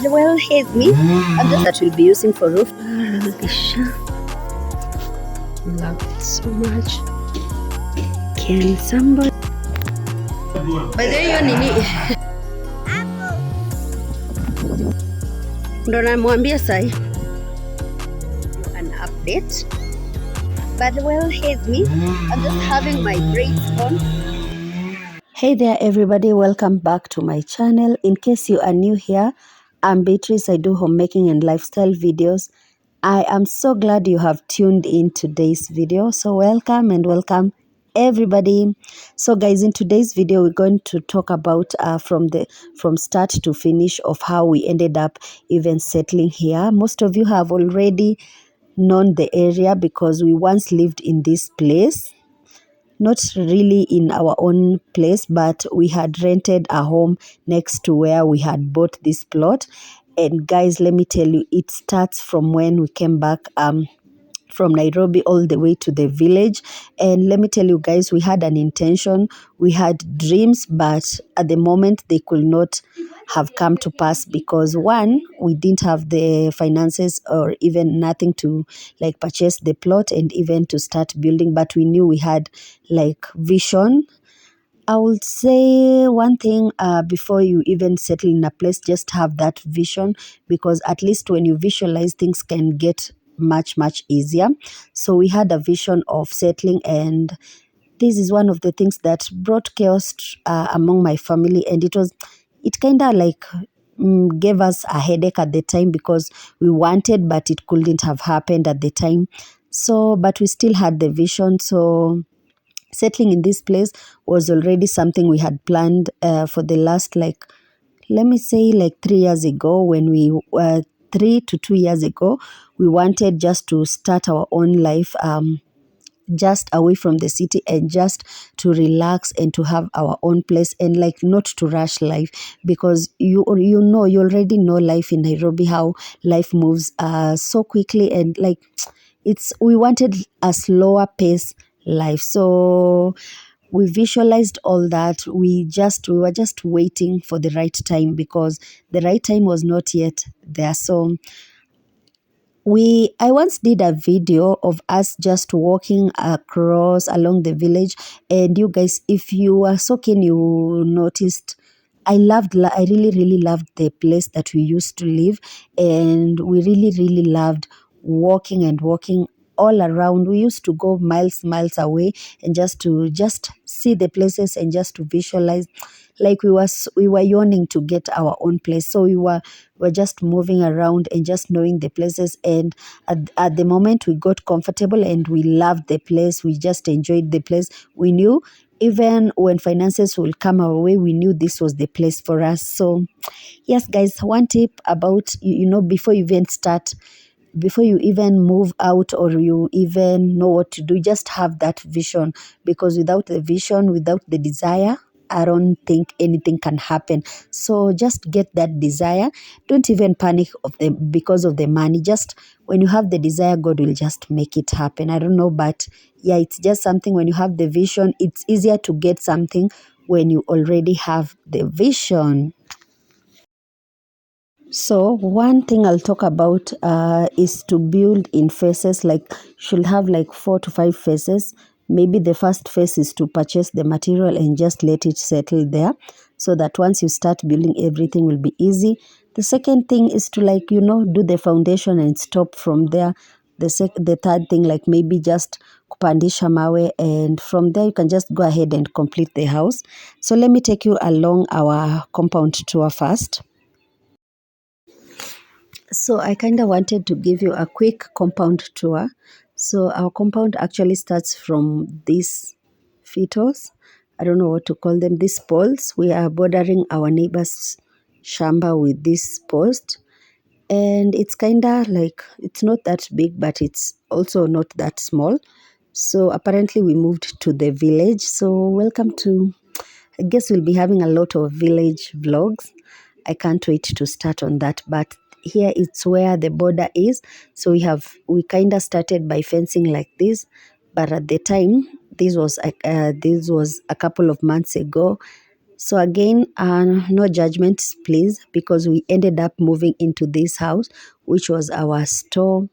Well, here's me. I'm just that we'll be using for roof. Isha, love it so much. Can somebody? By the way, nini? Ndo namwambia sai an update. But well, here's me. I'm just having my braids on. Hey there everybody, welcome back to my channel. In case you are new here, I'm Beatrice. I do homemaking and lifestyle videos. I am so glad you have tuned in today's video. So welcome and welcome everybody. So guys, in today's video we're going to talk about from start to finish of how we ended up even settling here. Most of you have already known the area because we once lived in this place, not really in our own place, but we had rented a home next to where we had bought this plot. And guys, let me tell you, it starts from when we came back from Nairobi all the way to the village. And let me tell you guys, we had an intention, we had dreams, but at the moment they could not have come to pass because one, we didn't have the finances or even nothing to like purchase the plot and even to start building, but we knew we had like vision. I would say one thing, before you even settle in a place, just have that vision, because at least when you visualize, things can get much easier. So we had a vision of settling, and this is one of the things that brought chaos among my family, and it kind of like gave us a headache at the time because we wanted, but it couldn't have happened at the time. So, but we still had the vision. So settling in this place was already something we had planned for the last, like, let me say like 3 years ago, when we 3 to 2 years ago, we wanted just to start our own life, just away from the city, and just to relax and to have our own place, and like not to rush life, because you already know life in Nairobi, how life moves so quickly, and like we wanted a slower pace life. So we visualized all that. We were just waiting for the right time, because the right time was not yet there. So I once did a video of us just walking across along the village, and you guys, if you are so keen, you noticed I really loved the place that we used to live, and we really loved walking and walking all around. We used to go miles away, and just see the places and just to visualize, like we were yearning to get our own place. So we were just moving around and just knowing the places, and at the moment we got comfortable and we loved the place. We just enjoyed the place. We knew even when finances will come our way, we knew this was the place for us. So yes guys, one tip about before you even move out, or you even know what to do, just have that vision, because without the vision, without the desire, I don't think anything can happen. So just get that desire. Don't even panic because of the money. Just when you have the desire, God will just make it happen. I don't know, but yeah, it's just something. When you have the vision, it's easier to get something when you already have the vision. So one thing I'll talk about is to build in phases. Like, should have like 4 to 5 phases. Maybe the first phase is to purchase the material and just let it settle there, so that once you start building, everything will be easy. The second thing is to, like, do the foundation and stop from there. The third thing, like, maybe just kupandisha mawe, and from there you can just go ahead and complete the house. So let me take you along our compound tour first. So I kind of wanted to give you a quick compound tour. So our compound actually starts from these phytos. I don't know what to call them, these poles. We are bordering our neighbor's shamba with this post. And it's kind of like, it's not that big, but it's also not that small. So apparently we moved to the village. So welcome to, I guess we'll be having a lot of village vlogs. I can't wait to start on that. But here it's where the border is. So we kind of started by fencing like this, but at the time, this was a couple of months ago. So again, no judgments, please, because we ended up moving into this house, which was our store.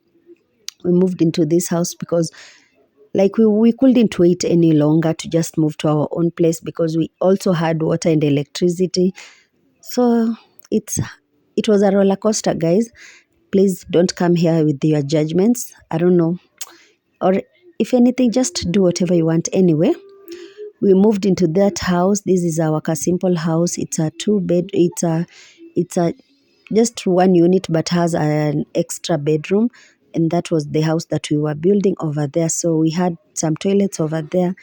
We moved into this house because like we couldn't wait any longer to just move to our own place because we also had water and electricity. So it's it was a roller coaster, guys. Please don't come here with your judgments. I don't know. Or if anything, just do whatever you want anyway. We moved into that house. This is our simple house. It's a two bed. It's a just one unit, but has an extra bedroom. And that was the house that we were building over there. So we had some toilets over there.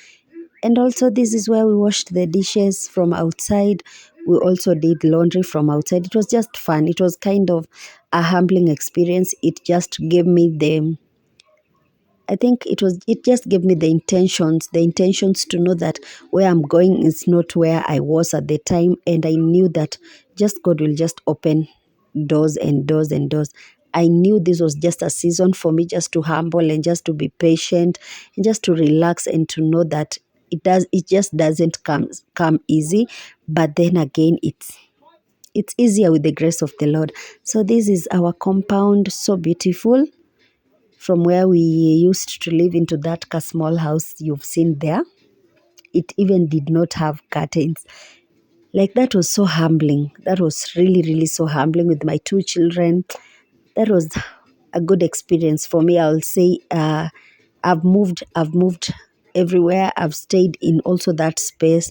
And also, this is where we washed the dishes from outside. We also did laundry from outside. It was just fun. It was kind of a humbling experience. It just gave me the I think it just gave me the intentions to know that where I'm going is not where I was at the time, and I knew that just God will just open doors and doors and doors. I knew this was just a season for me just to humble and just to be patient and just to relax and to know that it just doesn't come easy, but then again it's easier with the grace of the Lord. So this is our compound, so beautiful from where we used to live into that small house you've seen there. It even did not have curtains. Like that was so humbling. That was really, really so humbling with my two children. That was a good experience for me. I'll say I've moved everywhere. I've stayed in also that space.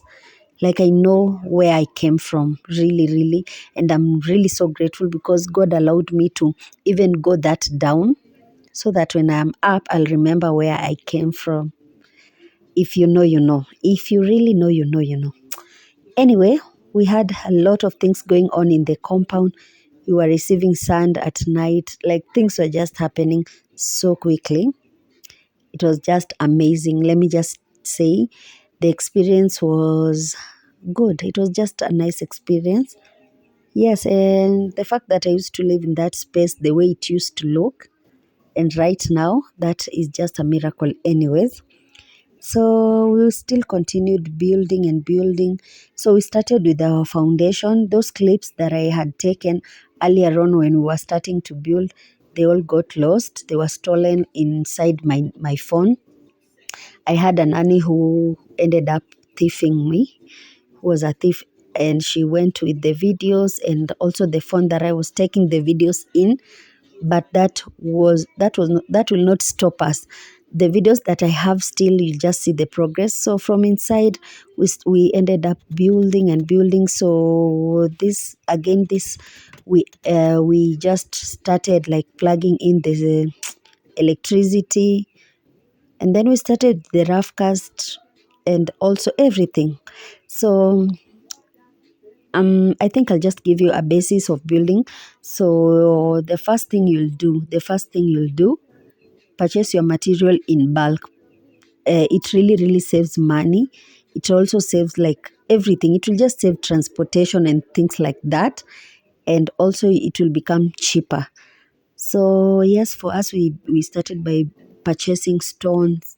Like I know where I came from, really, really. And I'm really so grateful because God allowed me to even go that down so that when I'm up, I'll remember where I came from. If you know, you know. If you really know, you know, you know. Anyway, we had a lot of things going on in the compound. We were receiving sand at night. Like things were just happening so quickly. It was just amazing. Let me just say the experience was good. It was just a nice experience. Yes, and the fact that I used to live in that space the way it used to look, and right now, that is just a miracle, anyways. So we still continued building and building. So we started with our foundation. Those clips that I had taken earlier on when we were starting to build, they all got lost. They were stolen inside my phone. I had a nanny who ended up thieving me, who was a thief, and she went with the videos and also the phone that I was taking the videos in. But that will not stop us. The videos that I have still, you just see the progress. So from inside, we ended up building and building. So this we just started like plugging in the electricity, and then we started the rough cast and also everything. So I think I'll just give you a basis of building. So the first thing you'll do, purchase your material in bulk. It really, really saves money. It also saves like everything. It will just save transportation and things like that. And also it will become cheaper. So yes, for us, we started by purchasing stones,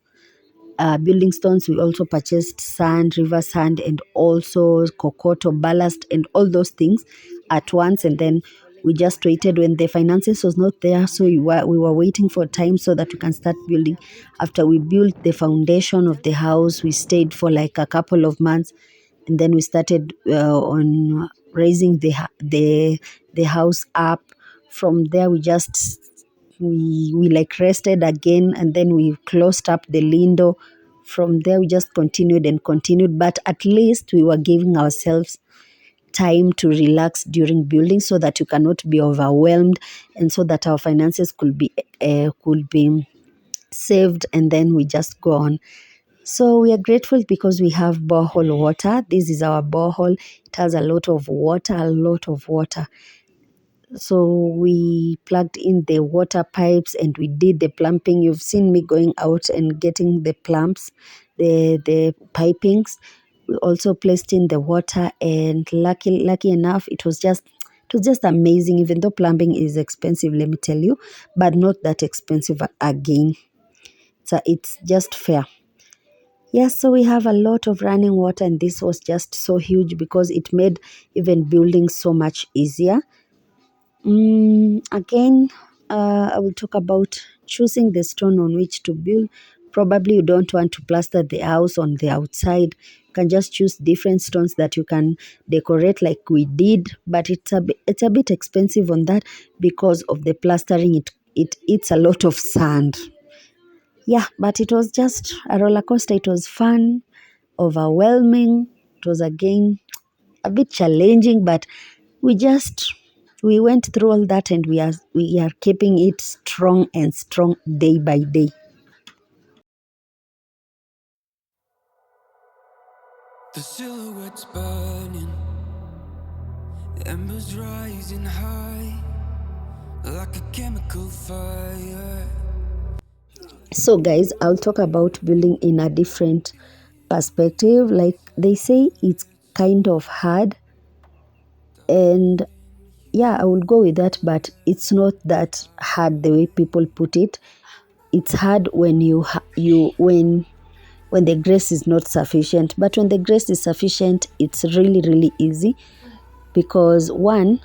building stones. We also purchased sand, river sand, and also kokoto, ballast, and all those things at once. And then we just waited when the finances was not there. So we were waiting for time so that we can start building. After we built the foundation of the house, we stayed for like a couple of months, and then we started on raising the house up. From there, we like rested again, and then we closed up the window. From there we just continued and continued, but at least we were giving ourselves time to relax during building so that you cannot be overwhelmed, and so that our finances could be saved, and then we just go on. So we are grateful because we have borehole water. This is our borehole. It has a lot of water, a lot of water. So we plugged in the water pipes and we did the plumbing. You've seen me going out and getting the plumps, the pipings. We also placed in the water, and lucky enough, it was just amazing. Even though plumbing is expensive, let me tell you, but not that expensive again. So it's just fair. Yes, so we have a lot of running water, and this was just so huge because it made even building so much easier. Again, I will talk about choosing the stone on which to build. Probably you don't want to plaster the house on the outside. You can just choose different stones that you can decorate like we did, but it's a bit expensive on that because of the plastering. It eats a lot of sand. Yeah, but it was just a roller coaster. It was fun, overwhelming. It was again a bit challenging, but we just we went through all that, and we are keeping it strong and strong day by day. The silhouettes burning, embers rising high, like a chemical fire. So guys, I'll talk about building in a different perspective. Like they say, it's kind of hard, and yeah, I will go with that, but it's not that hard the way people put it. It's hard when when the grace is not sufficient, but when the grace is sufficient, it's really really easy, because one,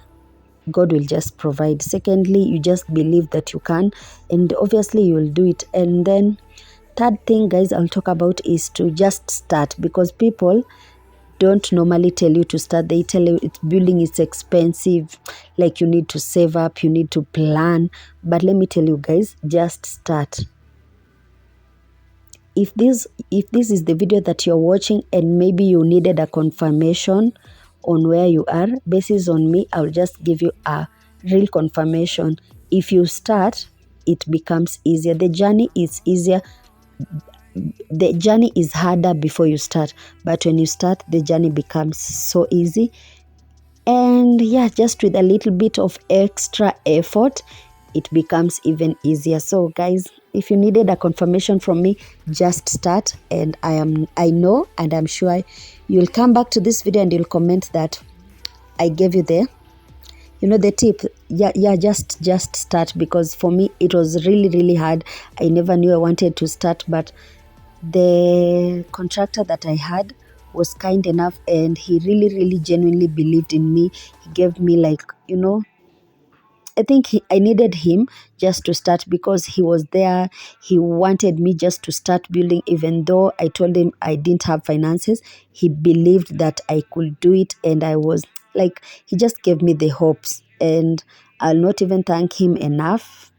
God will just provide. Secondly, you just believe that you can, and obviously you will do it. And then third thing, guys, I'll talk about is to just start, because people don't normally tell you to start. They tell you it's building is expensive, like you need to save up, you need to plan. But let me tell you guys, just start. If this is the video that you're watching and maybe you needed a confirmation on where you are, basis on me, I'll just give you a real confirmation. If you start, it becomes easier. The journey is easier. The journey is harder before you start, but when you start, the journey becomes so easy. And yeah, just with a little bit of extra effort, it becomes even easier. So guys, if you needed a confirmation from me, just start. And I know and I'm sure you'll come back to this video and you'll comment that I gave you the tip. Yeah, just start, because for me it was really really hard. I never knew I wanted to start, but the contractor that I had was kind enough, and he really really genuinely believed in me. He gave me, like, I think I needed him just to start, because he was there. He wanted me just to start building, even though I told him I didn't have finances. He believed that I could do it, and I was like, he just gave me the hopes, and I'll not even thank him enough.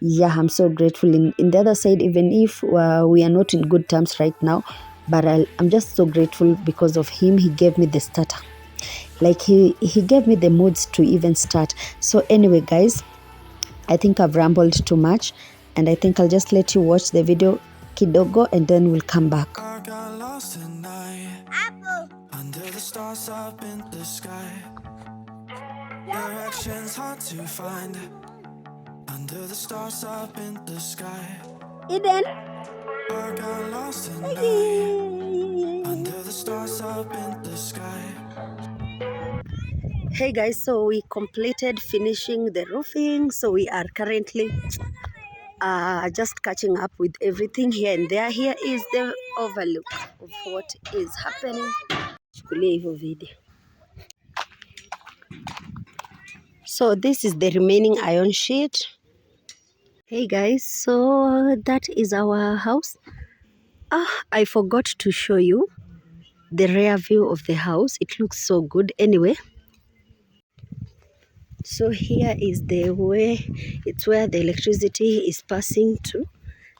Yeah, I'm so grateful. In the other side, even if we are not in good terms right now, but I'm just so grateful because of him. He gave me the starter. Like he gave me the moods to even start. So anyway, guys, I think I've rambled too much, and I think I'll just let you watch the video kidogo, and then we'll come back. I got lost tonight, apple, under the stars up in the sky. Directions hard to find, under the stars up in the sky. Eden. I got lost tonight, under the stars up in the sky. Hey guys, so we completed finishing the roofing. So we are currently just catching up with everything here and there. Here is the overlook of what is happening. Chukulia hivyo video. So this is the remaining iron sheet. Hey guys, so that is our house. I forgot to show you the rear view of the house. It looks so good. Anyway, so here is the way, it's where the electricity is passing to.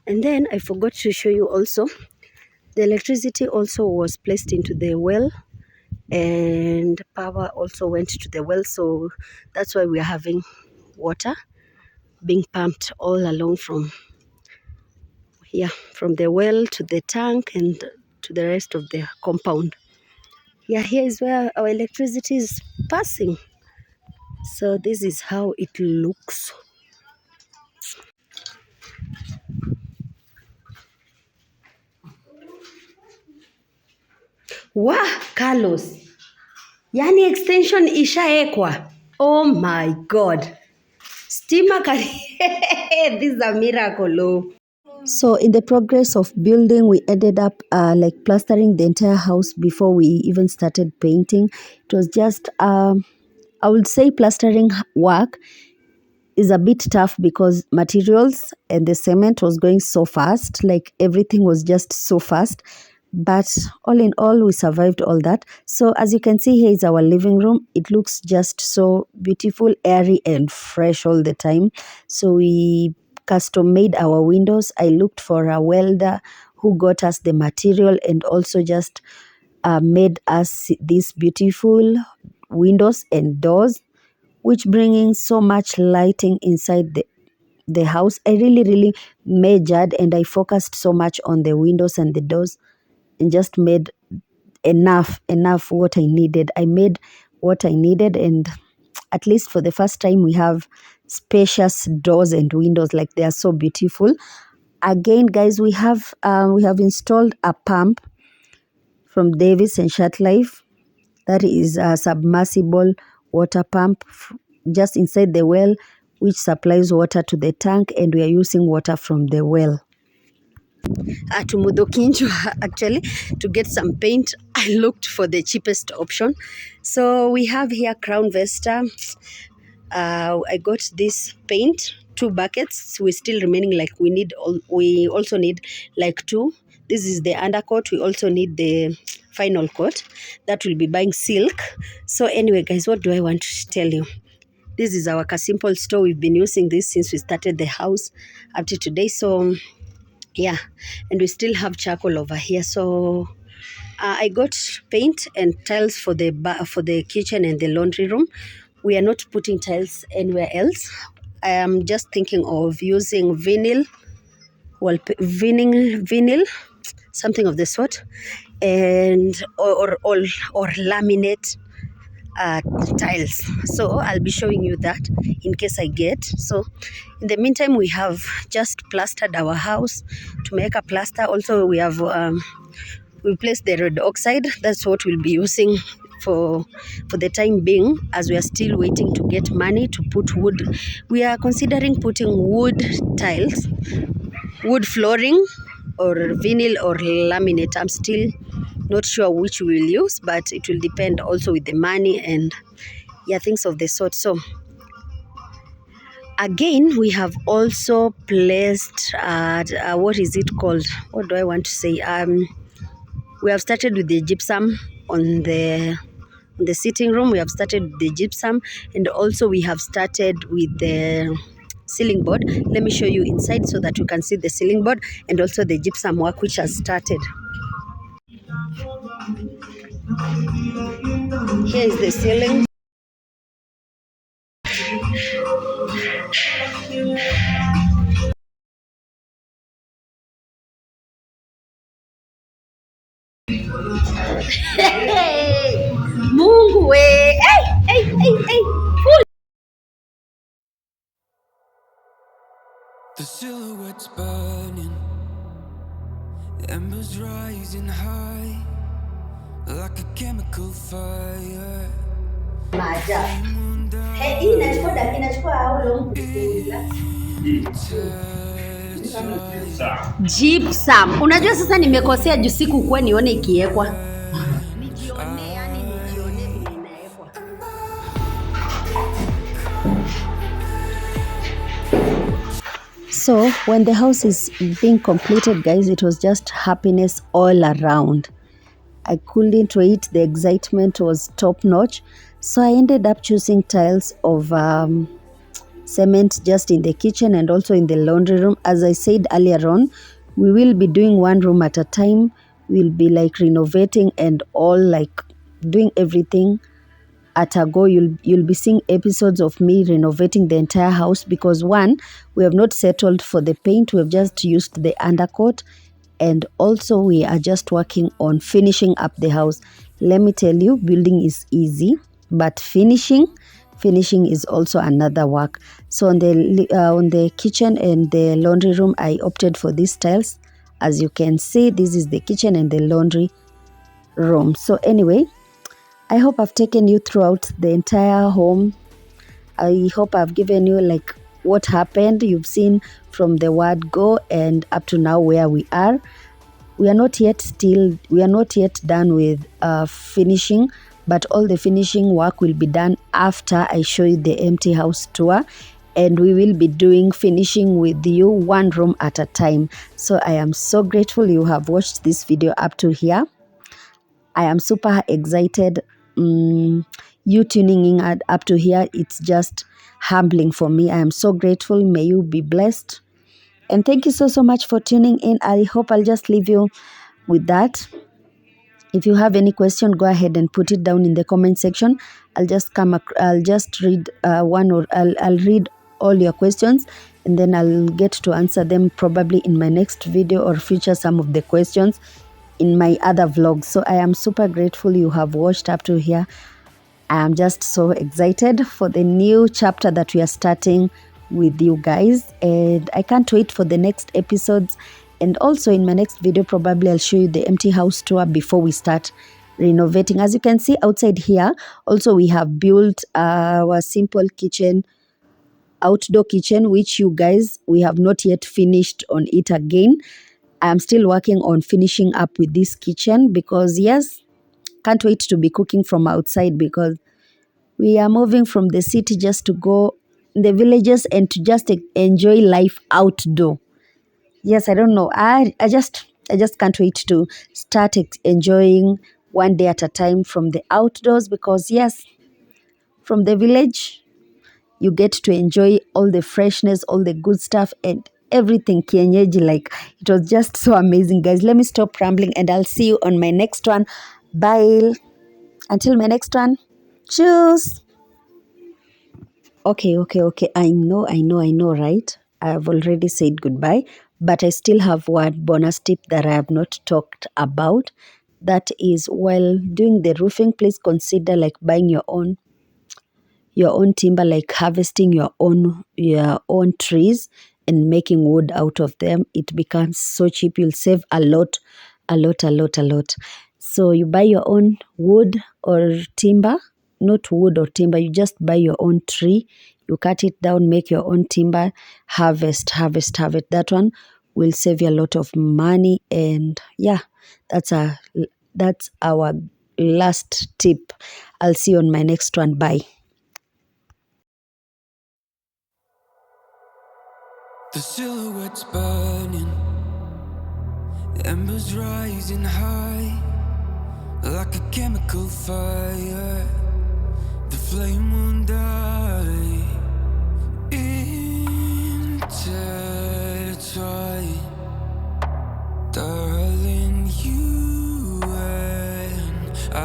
And then I forgot to show you also, the electricity also was placed into the well, and power also went to the well. So that's why we are having water being pumped all along from the well to the tank and to the rest of the compound. Yeah, here is where our electricity is passing. So this is how it looks. Wow, Carlos. Yani extension ishaekwa. Oh my God. Stima this is a miracle. Oh. So in the progress of building, we ended up like plastering the entire house before we even started painting. It was just I would say plastering work is a bit tough because materials and the cement was going so fast, like everything was just so fast. But all in all, we survived all that. So as you can see, here is our living room. It looks just so beautiful, airy and fresh all the time. So we custom made our windows. I looked for a welder who got us the material and also just made us these beautiful windows and doors, which bringing so much lighting inside the house. I really measured and I focused so much on the windows and the doors and just made enough what I needed. I made what I needed, and at least for the first time we have spacious doors and windows, like they are so beautiful. Again, guys, we have installed a pump from Davis and Shatlife. That is a submersible water pump just inside the well, which supplies water to the tank, and we are using water from the well. To Mudokinjo, actually, to get some paint, I looked for the cheapest option. So we have here Crown Vesta. I got this paint, 2 buckets. We're still remaining, like we also need like 2. This is the undercoat. We also need the final coat that will be buying silk. So anyway, guys, what do I want to tell you? This is our Kasimple store. We've been using this since we started the house up to today. So yeah, and we still have charcoal over here. So I got paint and tiles for the kitchen and the laundry room. We are not putting tiles anywhere else. I am just thinking of using vinyl, something of the sort, and or laminate tiles. So I'll be showing you that in case I get. So in the meantime, we have just plastered our house. To make a plaster, also we have we placed the red oxide. That's what we'll be using for the time being, as we are still waiting to get money to put wood. We are considering putting wood tiles, wood flooring, or vinyl or laminate. I'm still not sure which we will use, but it will depend also with the money and things of the sort. So again, we have also placed what is it called? What do I want to say? We have started with the gypsum on the sitting room. We have started the gypsum, and also we have started with the ceiling board. Let me show you inside so that you can see the ceiling board and also the gypsum work which has started. Here is the ceiling. Hey, Mungu we. Hey. The silhouette's burning, embers rising high, like a chemical fire. Maja. Hey, inachukua how long kutengeneza? Gypsum. Unajua sasa nimekosea juu sikukuwa nione ikiwekwa. Nijione, yani nijione vile inawekwa. So when the house is being completed, guys, it was just happiness all around. I couldn't wait. The excitement was top notch. So I ended up choosing tiles of cement just in the kitchen and also in the laundry room. As I said earlier on, we will be doing one room at a time. We'll be like renovating and all, like doing everything at a go. You'll be seeing episodes of me renovating the entire house, because one, we have not settled for the paint. We have just used the undercoat, and also we are just working on finishing up the house. Let me tell you, building is easy, but finishing is also another work. So on the kitchen and the laundry room, I opted for these tiles. As you can see, this is the kitchen and the laundry room. So anyway, I hope I've taken you throughout the entire home. I hope I've given you like what happened. You've seen from the word go and up to now where we are. We are not yet done with finishing, but all the finishing work will be done after I show you the empty house tour, and we will be doing finishing with you one room at a time. So I am so grateful you have watched this video up to here. I am super excited. You tuning in up to here, it's just humbling for me. I am so grateful. May you be blessed. And thank you so much for tuning in. I hope I'll just leave you with that. If you have any question, go ahead and put it down in the comment section. I'll just read I'll read all your questions, and then I'll get to answer them probably in my next video or feature some of the questions in my other vlogs. So I am super grateful you have watched up to here. I am just so excited for the new chapter that we are starting with you guys, and I can't wait for the next episodes. And also in my next video, probably I'll show you the empty house tour before we start renovating. As you can see outside here, also we have built our simple kitchen, outdoor kitchen, which you guys, we have not yet finished on it again. I'm still working on finishing up with this kitchen because yes, can't wait to be cooking from outside, because we are moving from the city just to go in the villages and to just enjoy life outdoor. Yes, I don't know. I just can't wait to start enjoying one day at a time from the outdoors, because yes, from the village you get to enjoy all the freshness, all the good stuff, and everything kienyeji. Like, it was just so amazing, guys. Let me stop rambling and I'll see you on my next one. Bye. Until my next one. Cheers. Okay. I know, right? I have already said goodbye, but I still have one bonus tip that I have not talked about. That is, while doing the roofing, please consider like buying your own timber, like harvesting your own trees and making wood out of them. It becomes so cheap. You'll save a lot. So you buy your own wood or timber, not wood or timber. You just buy your own tree. You cut it down, make your own timber, harvest. That one will save you a lot of money. And yeah, that's our last tip. I'll see you on my next one. Bye. The silhouette's burning, embers rising high, like a chemical fire. The flame won't die. Intertwine, darling, you and I.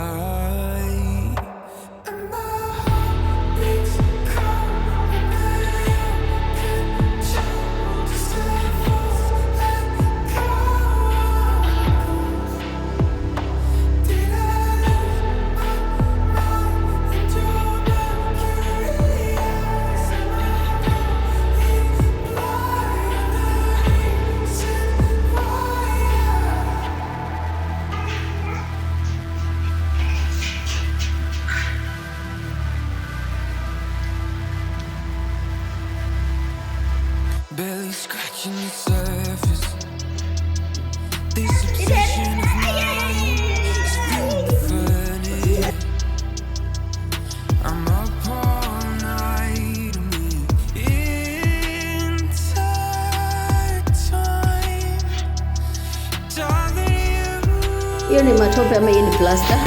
And my heart beats cold, just let go. Did I lose my mind into Mercury? Barely scratching the surface. This obsession of mine is fueling the furnace. I'm up all night and we're intertwined. Darling, Hiyo ni matope ama hii ni plaster?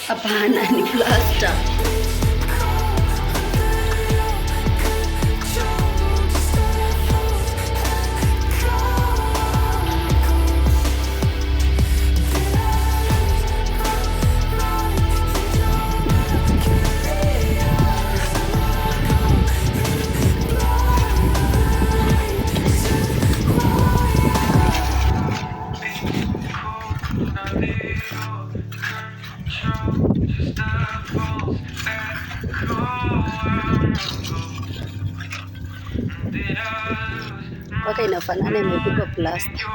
Hapana, ni plaster. Mpaka inafanana imepigwa plaster.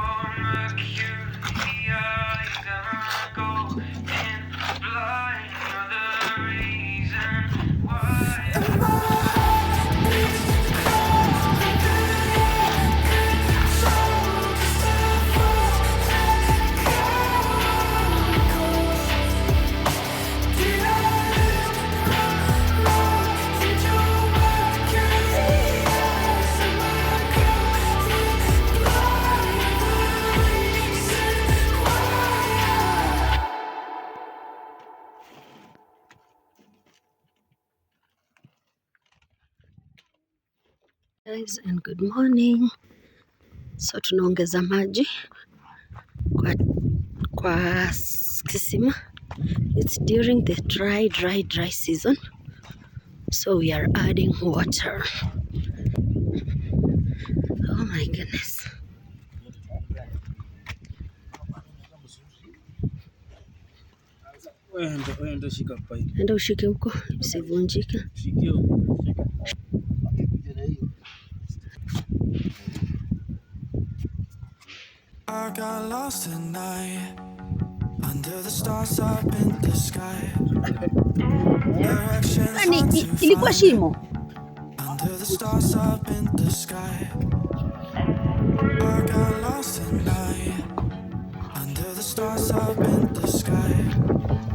Guys and good morning. So tunaongeza maji kwa kisima. It's during the dry season, so we are adding water. Oh my goodness. Enda ushike huko isivunjike. I got lost at night under the stars up in the sky. Directions hard to Ilikuwa find shimo. under the stars up in the sky. I got lost at night under the stars up in the sky.